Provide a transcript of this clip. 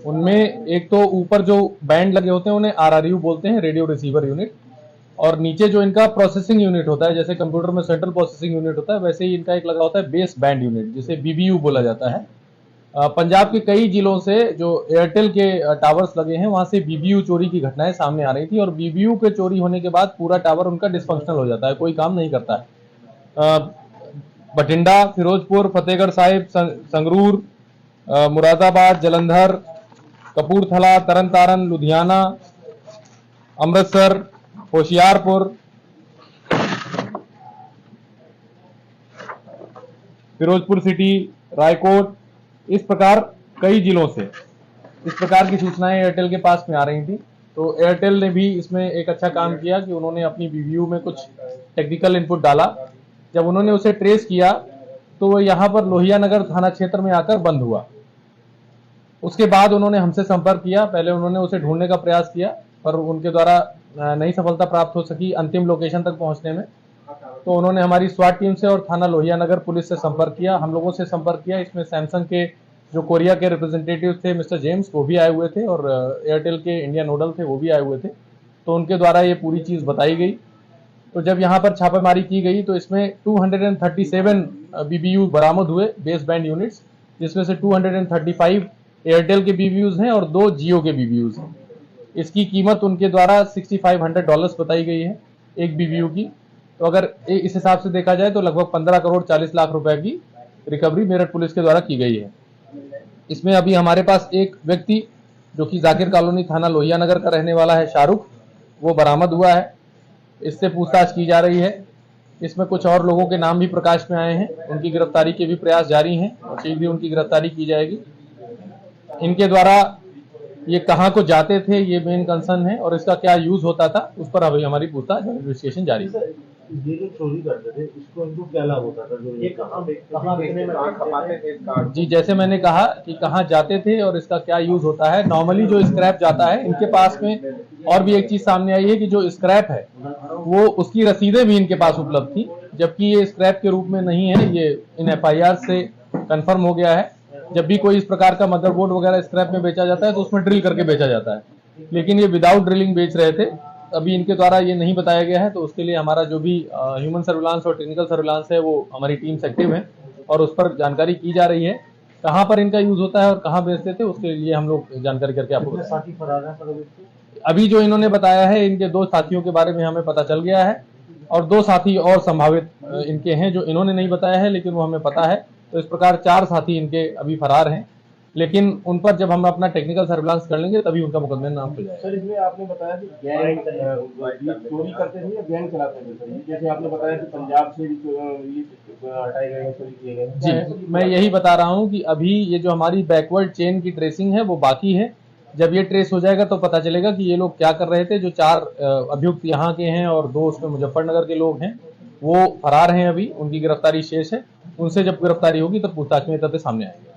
उनमें एक तो ऊपर जो बैंड लगे होते हैं उन्हें आरआरयू बोलते हैं, रेडियो रिसीवर यूनिट, और नीचे जो इनका प्रोसेसिंग यूनिट होता है, जैसे कंप्यूटर में सेंट्रल प्रोसेसिंग यूनिट होता है, वैसे ही इनका एक लगा होता है बेस बैंड यूनिट, जिसे बीबीयू बोला जाता है। पंजाब के कई जिलों से जो एयरटेल के टावर्स लगे हैं वहां से बीबीयू चोरी की घटनाएं सामने आ रही थी, और बीबीयू के चोरी होने के बाद पूरा टावर उनका डिसफंक्शनल हो जाता है, कोई काम नहीं करता है। बठिंडा, फिरोजपुर, फतेहगढ़ साहिब, संगरूर, मुरादाबाद, जलंधर, कपूरथला, तरन तारन, लुधियाना, अमृतसर, होशियारपुर, फिरोजपुर सिटी, रायकोट, इस प्रकार कई जिलों से इस प्रकार की सूचनाएं एयरटेल के पास में आ रही थी। तो एयरटेल ने भी इसमें एक अच्छा काम किया कि उन्होंने अपनी बीबीयू में कुछ टेक्निकल इनपुट डाला। जब उन्होंने उसे ट्रेस किया तो वो यहाँ पर लोहिया नगर थाना क्षेत्र में आकर बंद हुआ। उसके बाद उन्होंने हमसे संपर्क किया। पहले उन्होंने उसे ढूंढने का प्रयास किया, पर उनके द्वारा नहीं सफलता प्राप्त हो सकी अंतिम लोकेशन तक पहुंचने में। तो उन्होंने हमारी स्वाट टीम से और थाना लोहिया नगर पुलिस से संपर्क किया, हम लोगों से संपर्क किया। इसमें सैमसंग के जो कोरिया के रिप्रेजेंटेटिव थे मिस्टर जेम्स, वो भी आए हुए थे, और एयरटेल के इंडिया नोडल थे, वो भी आए हुए थे। तो उनके द्वारा ये पूरी चीज बताई गई। तो जब यहाँ पर छापेमारी की गई तो इसमें 237 बीबीयू बरामद हुए, बेस बैंड यूनिट्स, जिसमें से 235 एयरटेल के बीबीयूज हैं और 2 जियो के बीबीयूज हैं। इसकी कीमत उनके द्वारा $6500 बताई गई है एक बीबीयू की। तो अगर इस हिसाब से देखा जाए तो लगभग 15 करोड़ 40 लाख रुपए की रिकवरी मेरठ पुलिस के द्वारा की गई है। इसमें अभी हमारे पास एक व्यक्ति जो कि जाकिर कॉलोनी थाना लोहिया नगर का रहने वाला है, शाहरुख, वो बरामद हुआ है। इससे पूछताछ की जा रही है। इसमें कुछ और लोगों के नाम भी प्रकाश में आए हैं, उनकी गिरफ्तारी के भी प्रयास जारी हैं और शीघ्र ही उनकी गिरफ्तारी की जाएगी। इनके द्वारा ये कहाँ को जाते थे ये मेन कंसर्न है, और इसका क्या यूज होता था उस पर अभी हमारी पूछताछ इन्वेस्टिगेशन जारी है। ये जो चोरी करते थे इसको इनको क्या लाभ होता था, जो ये कहाँ बेचने में खपाते थे इस कार्ड? जी, जैसे मैंने कहा कि कहाँ जाते थे और इसका क्या यूज होता है। नॉर्मली जो स्क्रैप जाता है इनके पास में, और भी एक चीज सामने आई है कि जो स्क्रैप है वो उसकी रसीदें भी इनके पास उपलब्ध थी, जबकि ये स्क्रैप के रूप में नहीं है। ये इन एफआईआर से कंफर्म हो गया है। जब भी कोई इस प्रकार का मदरबोर्ड वगैरह स्क्रैप में बेचा जाता है तो उसमें ड्रिल करके बेचा जाता है, लेकिन ये विदाउट ड्रिलिंग बेच रहे थे। अभी इनके द्वारा ये नहीं बताया गया है, तो उसके लिए हमारा जो भी ह्यूमन सर्विलांस और टेक्निकल सर्विलांस है वो हमारी टीम एक्टिव है और उस पर जानकारी की जा रही है। कहाँ पर इनका यूज होता है और कहाँ बेचते थे उसके लिए हम लोग जानकारी करके आपको साथी फरार है। अभी जो इन्होंने बताया है, इनके 2 साथियों के बारे में हमें पता चल गया है, और 2 साथी और संभावित इनके हैं जो इन्होंने नहीं बताया है लेकिन वो हमें पता है। तो इस प्रकार 4 साथी इनके अभी फरार हैं, लेकिन उन पर जब हम अपना टेक्निकल सर्विलांस कर लेंगे तभी उनका मुकदमे नाम हो जाएगा। सर, इसमें आपने बताया कि गैंग चोरी करते थे या गैंग चलाते थे सर? जैसे आपने बताया कि पंजाब से हटाए गए, चोरी किए गए। जी, मैं यही बता रहा हूँ कि अभी ये जो हमारी बैकवर्ड चेन की ट्रेसिंग है वो बाकी है। जब ये ट्रेस हो जाएगा तो पता चलेगा कि ये लोग क्या कर रहे थे। जो 4 अभियुक्त यहाँ के हैं और 2 उसमें मुजफ्फरनगर के लोग हैं, वो फरार हैं, अभी उनकी गिरफ्तारी शेष है। उनसे जब गिरफ्तारी होगी तब पूछताछ में तथ्य सामने आएंगे।